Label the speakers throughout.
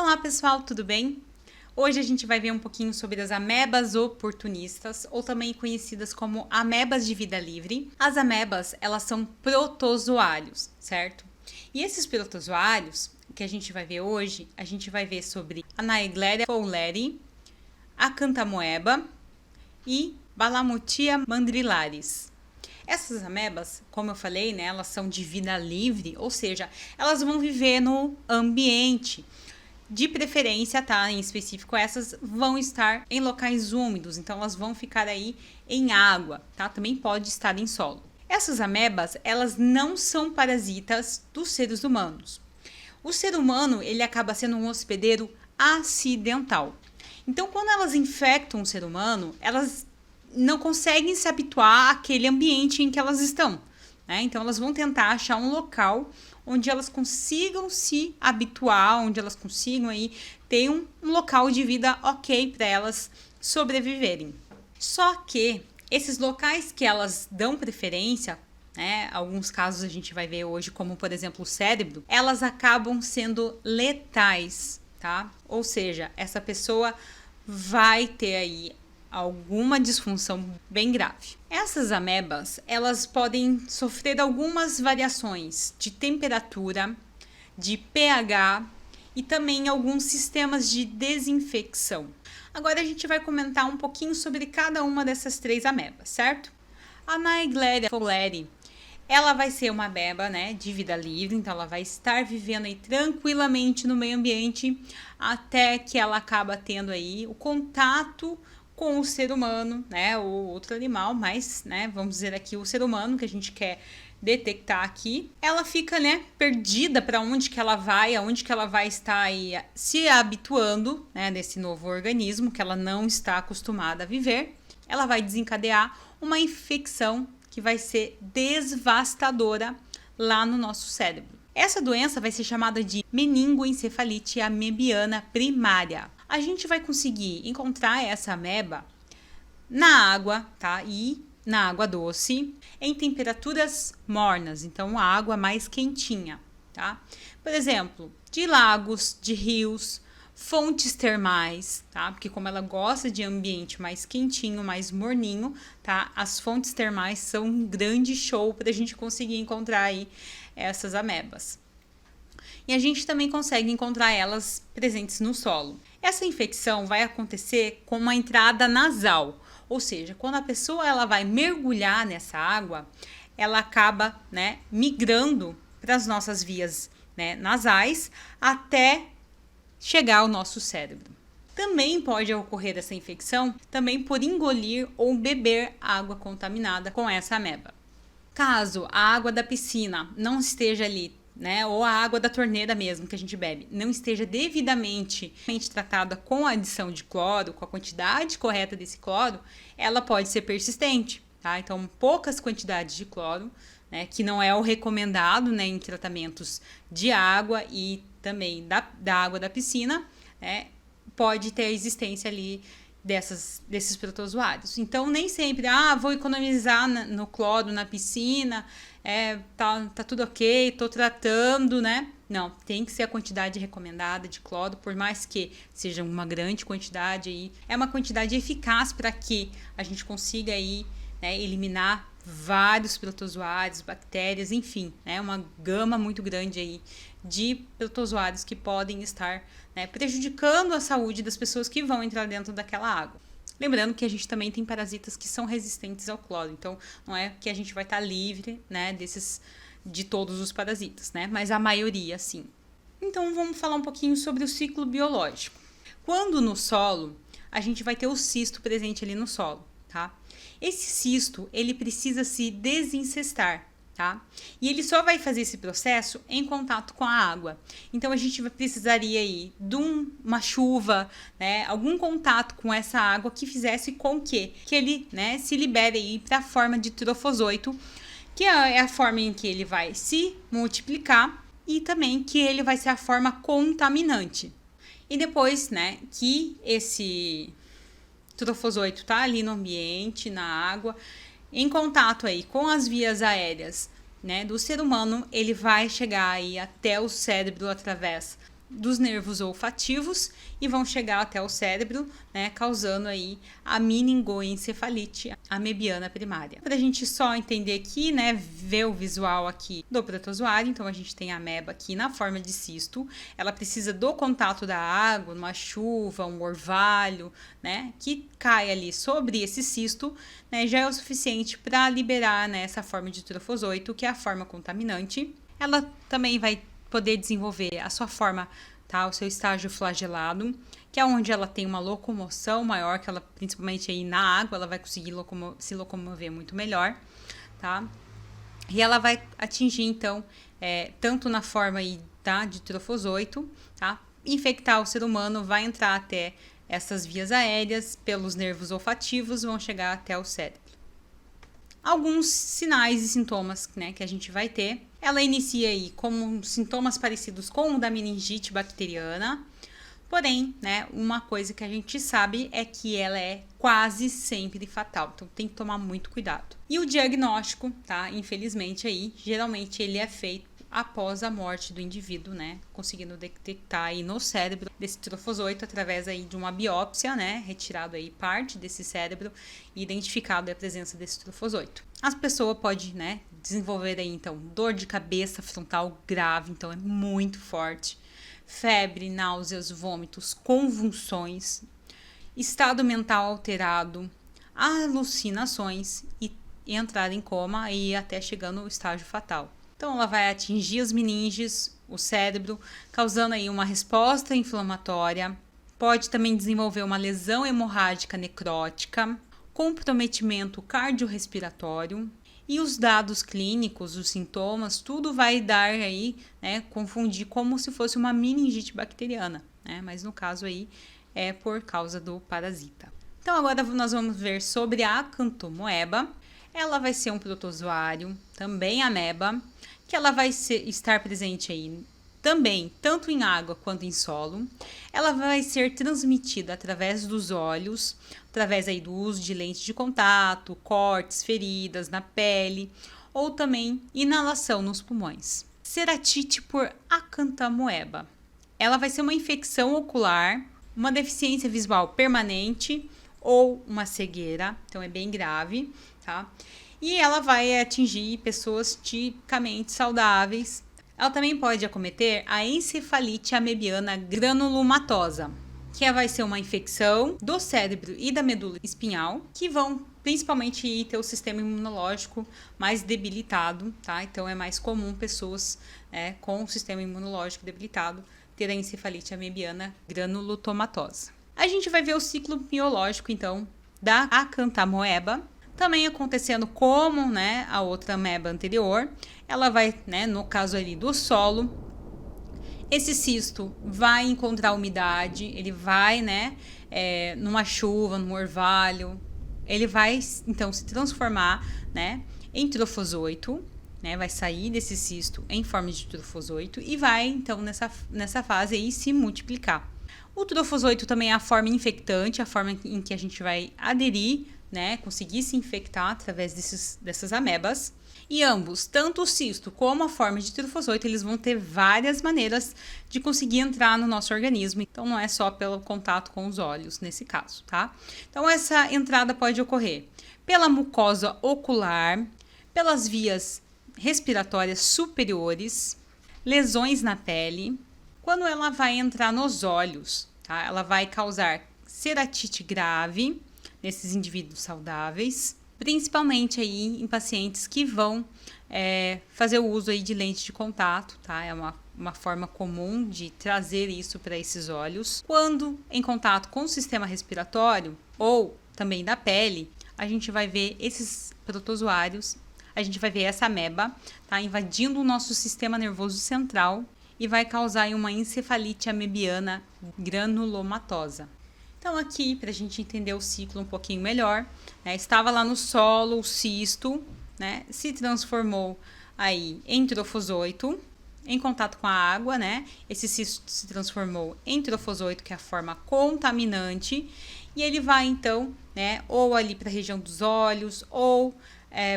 Speaker 1: Olá pessoal, tudo bem? Hoje a gente vai ver um pouquinho sobre as amebas oportunistas, ou também conhecidas como amebas de vida livre. As amebas, elas são protozoários, certo? E esses protozoários, que a gente vai ver hoje, a gente vai ver sobre a Naegleria fowleri, a Cantamoeba e Balamutia mandrilaris. Essas amebas, como eu falei, né, elas são de vida livre, ou seja, elas vão viver no ambiente. De preferência, tá? Em específico, essas vão estar em locais úmidos, então elas vão ficar aí em água, tá? Também pode estar em solo. Essas amebas, elas não são parasitas dos seres humanos. O ser humano, ele acaba sendo um hospedeiro acidental. Então, quando elas infectam o ser humano, elas não conseguem se habituar àquele ambiente em que elas estão, né? Então, elas vão tentar achar um local onde elas consigam se habituar, onde elas consigam aí ter um local de vida ok para elas sobreviverem. Só que esses locais que elas dão preferência, né, alguns casos a gente vai ver hoje, como por exemplo o cérebro, elas acabam sendo letais, tá? Ou seja, essa pessoa vai ter aí alguma disfunção bem grave. Essas amebas, elas podem sofrer algumas variações de temperatura, de pH e também alguns sistemas de desinfecção. Agora a gente vai comentar um pouquinho sobre cada uma dessas três amebas, certo? A Naegleria fowleri, ela vai ser uma ameba, né, de vida livre, então ela vai estar vivendo aí tranquilamente no meio ambiente até que ela acaba tendo aí o contato com o ser humano, né, ou outro animal, mas, né, vamos dizer aqui o ser humano que a gente quer detectar aqui. Ela fica, né, perdida para onde que ela vai, aonde que ela vai estar aí se habituando, né, nesse novo organismo que ela não está acostumada a viver. Ela vai desencadear uma infecção que vai ser devastadora lá no nosso cérebro. Essa doença vai ser chamada de meningoencefalite amebiana primária. A gente vai conseguir encontrar essa ameba na água, tá? E na água doce, em temperaturas mornas, então a água mais quentinha, tá? Por exemplo, de lagos, de rios, fontes termais, tá? Porque como ela gosta de ambiente mais quentinho, mais morninho, tá? As fontes termais são um grande show para a gente conseguir encontrar aí essas amebas. E a gente também consegue encontrar elas presentes no solo. Essa infecção vai acontecer com uma entrada nasal, ou seja, quando a pessoa ela vai mergulhar nessa água, ela acaba, né, migrando para as nossas vias, né, nasais até chegar ao nosso cérebro. Também pode ocorrer essa infecção também por engolir ou beber água contaminada com essa ameba. Caso a água da piscina não esteja ali, né, ou a água da torneira mesmo que a gente bebe, não esteja devidamente tratada com a adição de cloro, com a quantidade correta desse cloro, ela pode ser persistente, tá? Então, poucas quantidades de cloro, né, que não é o recomendado, né, em tratamentos de água e também da água da piscina, né, pode ter a existência ali desses protozoários. Então, nem sempre, vou economizar no cloro na piscina, tá tudo ok, tô tratando, né? Não, tem que ser a quantidade recomendada de cloro, por mais que seja uma grande quantidade aí, é uma quantidade eficaz para que a gente consiga aí, né, eliminar vários protozoários, bactérias, enfim, né, uma gama muito grande aí de protozoários que podem estar, né, prejudicando a saúde das pessoas que vão entrar dentro daquela água. Lembrando que a gente também tem parasitas que são resistentes ao cloro, então não é que a gente vai estar livre, né, de todos os parasitas, né, mas a maioria sim. Então vamos falar um pouquinho sobre o ciclo biológico. Quando no solo, a gente vai ter o cisto presente ali no solo, tá? Esse cisto, ele precisa se desincestar, tá? E ele só vai fazer esse processo em contato com a água. Então, a gente precisaria aí de uma chuva, né? Algum contato com essa água que fizesse com que ele, né, se libere aí para a forma de trofozoito, que é a forma em que ele vai se multiplicar e também que ele vai ser a forma contaminante. E depois, né, que esse trofozoito tá ali no ambiente, na água, em contato aí com as vias aéreas, né, do ser humano, ele vai chegar aí até o cérebro através dos nervos olfativos e vão chegar até o cérebro, né, causando aí a meningoencefalite amebiana primária. Para a gente só entender aqui, né, ver o visual aqui do protozoário, então a gente tem a ameba aqui na forma de cisto, ela precisa do contato da água, uma chuva, um orvalho, né, que cai ali sobre esse cisto, né, já é o suficiente para liberar, né, essa forma de trofozoito, que é a forma contaminante. Ela também vai poder desenvolver a sua forma, tá, o seu estágio flagelado, que é onde ela tem uma locomoção maior, que ela, principalmente aí na água, ela vai conseguir se locomover muito melhor, tá? E ela vai atingir, então, tanto na forma aí, tá, de trofozoito, tá? Infectar o ser humano, vai entrar até essas vias aéreas, pelos nervos olfativos, vão chegar até o cérebro. Alguns sinais e sintomas, né, que a gente vai ter. Ela inicia aí como sintomas parecidos com o da meningite bacteriana, porém, né, uma coisa que a gente sabe é que ela é quase sempre fatal, então tem que tomar muito cuidado. E o diagnóstico, tá, infelizmente aí, geralmente ele é feito após a morte do indivíduo, né, conseguindo detectar aí no cérebro desse trofozoito através aí de uma biópsia, né, retirado aí parte desse cérebro e identificado a presença desse trofozoito. As pessoas podem, né, desenvolver aí então dor de cabeça frontal grave, então é muito forte, febre, náuseas, vômitos, convulsões, estado mental alterado, alucinações e entrar em coma e até chegando ao estágio fatal. Então, ela vai atingir as meninges, o cérebro, causando aí uma resposta inflamatória. Pode também desenvolver uma lesão hemorrágica necrótica, comprometimento cardiorrespiratório. E os dados clínicos, os sintomas, tudo vai dar aí, né, confundir como se fosse uma meningite bacteriana, né? Mas no caso aí é por causa do parasita. Então, agora nós vamos ver sobre a Acanthomoeba. Ela vai ser um protozoário, também ameba, que ela vai estar presente aí também, tanto em água quanto em solo. Ela vai ser transmitida através dos olhos, através aí do uso de lentes de contato, cortes, feridas na pele, ou também inalação nos pulmões. Ceratite por Acanthomoeba. Ela vai ser uma infecção ocular, uma deficiência visual permanente ou uma cegueira, então é bem grave, tá? E ela vai atingir pessoas tipicamente saudáveis. Ela também pode acometer a encefalite amebiana granulomatosa, que vai ser uma infecção do cérebro e da medula espinhal, que vão principalmente ter o sistema imunológico mais debilitado, tá? Então é mais comum pessoas com o sistema imunológico debilitado ter a encefalite amebiana granulotomatosa. A gente vai ver o ciclo biológico, então, da Acanthomoeba, também acontecendo como, né, a outra ameba anterior. Ela vai, né, no caso ali do solo, esse cisto vai encontrar umidade, ele vai, né, numa chuva, num orvalho, ele vai, então, se transformar, né, em trofozoito, né, vai sair desse cisto em forma de trofozoito e vai, então, nessa fase aí se multiplicar. O trofozoito também é a forma infectante, a forma em que a gente vai aderir, né, conseguir se infectar através dessas amebas. E ambos, tanto o cisto como a forma de trofozoito, eles vão ter várias maneiras de conseguir entrar no nosso organismo. Então, não é só pelo contato com os olhos, nesse caso, tá? Então, essa entrada pode ocorrer pela mucosa ocular, pelas vias respiratórias superiores, lesões na pele. Quando ela vai entrar nos olhos, tá? Ela vai causar ceratite grave nesses indivíduos saudáveis, principalmente aí em pacientes que vão fazer o uso aí de lente de contato, tá? É uma forma comum de trazer isso para esses olhos. Quando em contato com o sistema respiratório ou também da pele, a gente vai ver esses protozoários, a gente vai ver essa ameba, tá? Invadindo o nosso sistema nervoso central e vai causar uma encefalite amebiana granulomatosa. Então, aqui, para a gente entender o ciclo um pouquinho melhor, né, estava lá no solo o cisto, né, se transformou aí em trofozoito, em contato com a água, né, esse cisto se transformou em trofozoito, que é a forma contaminante, e ele vai, então, né, ou ali para a região dos olhos, ou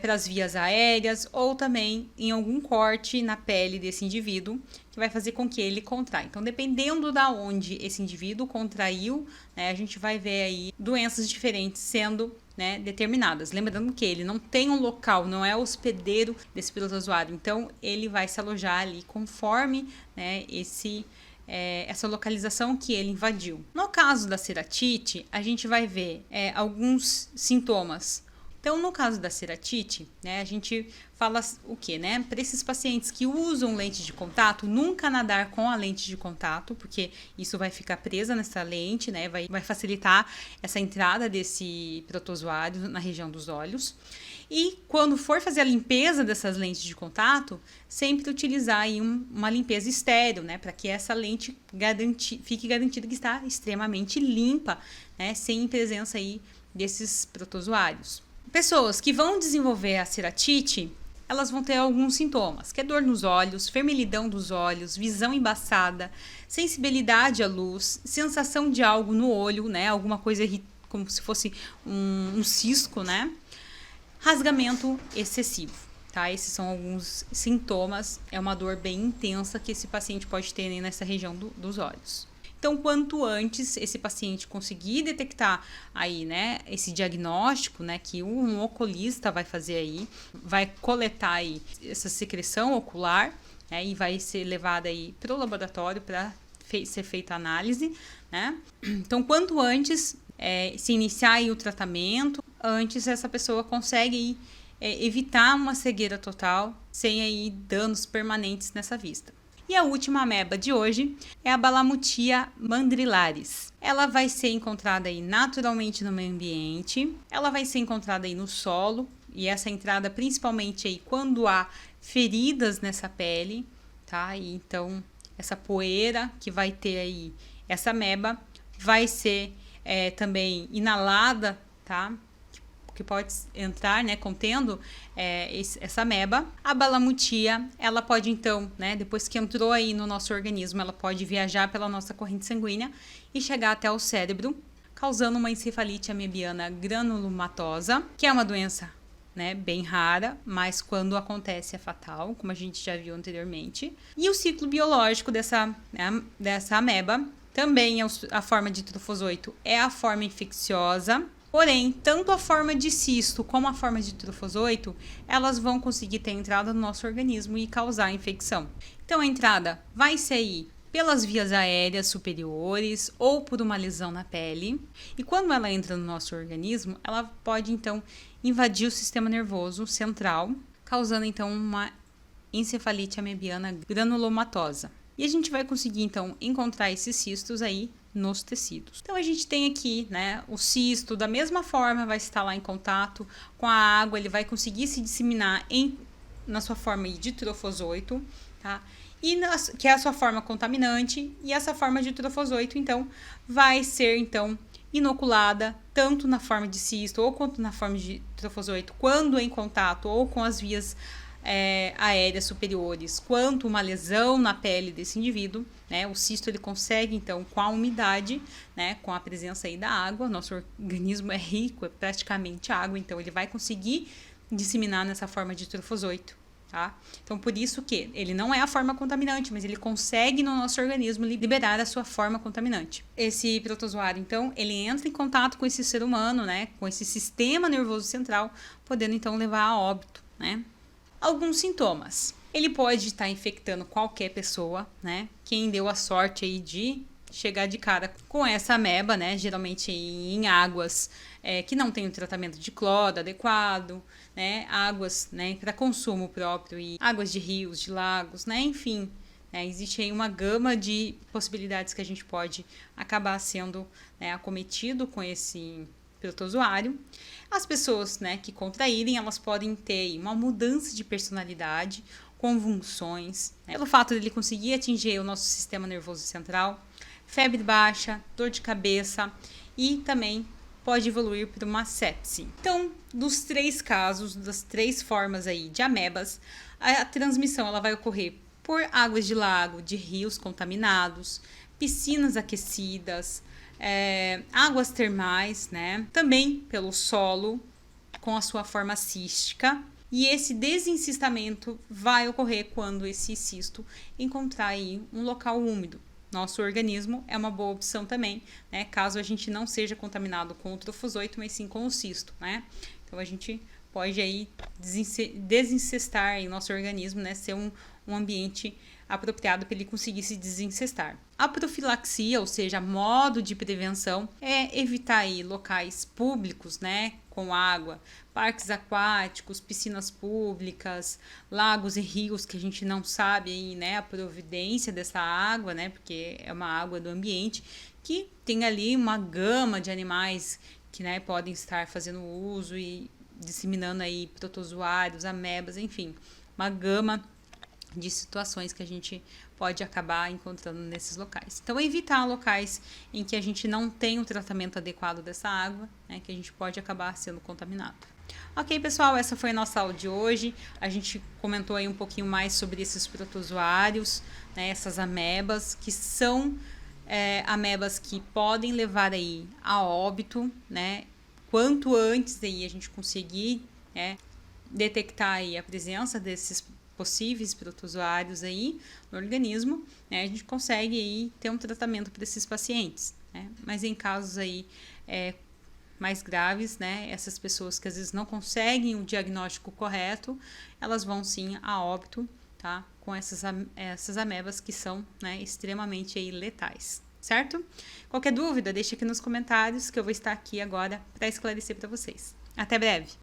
Speaker 1: para as vias aéreas ou também em algum corte na pele desse indivíduo que vai fazer com que ele contraia. Então, dependendo da onde esse indivíduo contraiu, né, a gente vai ver aí doenças diferentes sendo, né, determinadas. Lembrando que ele não tem um local, não é hospedeiro desse protozoário, então ele vai se alojar ali conforme, né, essa localização que ele invadiu. No caso da ceratite, a gente vai ver alguns sintomas. Então, no caso da ceratite, né, a gente fala o quê, né? Para esses pacientes que usam lente de contato, nunca nadar com a lente de contato, porque isso vai ficar presa nessa lente, né? Vai facilitar essa entrada desse protozoário na região dos olhos. E quando for fazer a limpeza dessas lentes de contato, sempre utilizar aí uma limpeza estéril, né? Para que essa lente fique garantida que está extremamente limpa, né? Sem presença aí desses protozoários. Pessoas que vão desenvolver a ceratite, elas vão ter alguns sintomas, que é dor nos olhos, vermelhidão dos olhos, visão embaçada, sensibilidade à luz, sensação de algo no olho, né? Alguma coisa como se fosse um cisco, né? Rasgamento excessivo, tá? Esses são alguns sintomas. É uma dor bem intensa que esse paciente pode ter nessa região dos olhos. Então, quanto antes esse paciente conseguir detectar aí, né, esse diagnóstico, né, que um oculista vai fazer aí, vai coletar aí essa secreção ocular, né, e vai ser levada aí para o laboratório para ser feita a análise, né? Então, quanto antes se iniciar aí o tratamento, antes essa pessoa consegue evitar uma cegueira total sem aí danos permanentes nessa vista. E a última ameba de hoje é a Balamutia mandrilaris. Ela vai ser encontrada aí naturalmente no meio ambiente, ela vai ser encontrada aí no solo, e essa entrada principalmente aí quando há feridas nessa pele, tá? E então essa poeira que vai ter aí, essa ameba, vai ser também inalada, tá? Que pode entrar, né, contendo essa ameba. A balamutia, ela pode então, né, depois que entrou aí no nosso organismo, ela pode viajar pela nossa corrente sanguínea e chegar até o cérebro, causando uma encefalite amebiana granulomatosa, que é uma doença, né, bem rara, mas quando acontece é fatal, como a gente já viu anteriormente. E o ciclo biológico dessa ameba também a forma de trofozoito é a forma infecciosa. Porém, tanto a forma de cisto como a forma de trofozoito, elas vão conseguir ter entrada no nosso organismo e causar infecção. Então, a entrada vai ser aí pelas vias aéreas superiores ou por uma lesão na pele. E quando ela entra no nosso organismo, ela pode, então, invadir o sistema nervoso central, causando, então, uma encefalite amebiana granulomatosa. E a gente vai conseguir, então, encontrar esses cistos aí nos tecidos. Então, a gente tem aqui, né, o cisto, da mesma forma, vai estar lá em contato com a água, ele vai conseguir se disseminar na sua forma de trofozoito, tá? Que é a sua forma contaminante, e essa forma de trofozoito, então, vai ser, então, inoculada tanto na forma de cisto ou quanto na forma de trofozoito, quando em contato ou com as vias aéreas superiores, quanto uma lesão na pele desse indivíduo, né? O cisto ele consegue então com a umidade, né? Com a presença aí da água, nosso organismo é rico, é praticamente água, então ele vai conseguir disseminar nessa forma de trofozoito, tá? Então por isso que ele não é a forma contaminante, mas ele consegue no nosso organismo liberar a sua forma contaminante. Esse protozoário então ele entra em contato com esse ser humano, né? Com esse sistema nervoso central, podendo então levar a óbito, né? Alguns sintomas. Ele pode estar infectando qualquer pessoa, né? Quem deu a sorte aí de chegar de cara com essa ameba, né? Geralmente em águas que não tem um tratamento de cloro adequado, né? Águas, né, para consumo próprio e águas de rios, de lagos, né? Enfim, existe aí uma gama de possibilidades que a gente pode acabar sendo, né, acometido com esse protozoário. As pessoas, né, que contraírem, elas podem ter uma mudança de personalidade, convulsões, né, pelo fato de ele conseguir atingir o nosso sistema nervoso central, febre baixa, dor de cabeça e também pode evoluir para uma sepse. Então, dos 3 casos, das 3 formas aí de amebas, a transmissão ela vai ocorrer por águas de lago, de rios contaminados, piscinas aquecidas, águas termais, né? Também pelo solo, com a sua forma cística. E esse desencistamento vai ocorrer quando esse cisto encontrar aí um local úmido. Nosso organismo é uma boa opção também, né? Caso a gente não seja contaminado com o trofozoito, mas sim com o cisto, né? Então a gente pode aí desencestar em nosso organismo, né? Ser um ambiente apropriado para ele conseguir se desencestar. A profilaxia, ou seja, modo de prevenção, é evitar aí locais públicos, né, com água, parques aquáticos, piscinas públicas, lagos e rios que a gente não sabe aí, né, a providência dessa água, né, porque é uma água do ambiente que tem ali uma gama de animais que, né, podem estar fazendo uso e disseminando aí protozoários, amebas, enfim, uma gama de situações que a gente pode acabar encontrando nesses locais. Então, evitar locais em que a gente não tem o tratamento adequado dessa água, né, que a gente pode acabar sendo contaminado. Ok, pessoal, essa foi a nossa aula de hoje. A gente comentou aí um pouquinho mais sobre esses protozoários, né, essas amebas, que são amebas que podem levar aí a óbito, né, quanto antes aí a gente conseguir, né, detectar aí a presença desses possíveis protozoários aí no organismo, né, a gente consegue aí ter um tratamento para esses pacientes, né? Mas em casos aí mais graves, né, essas pessoas que às vezes não conseguem o diagnóstico correto, elas vão sim a óbito, tá? Com essas amebas que são, né, extremamente aí letais, certo? Qualquer dúvida, deixa aqui nos comentários que eu vou estar aqui agora para esclarecer para vocês. Até breve!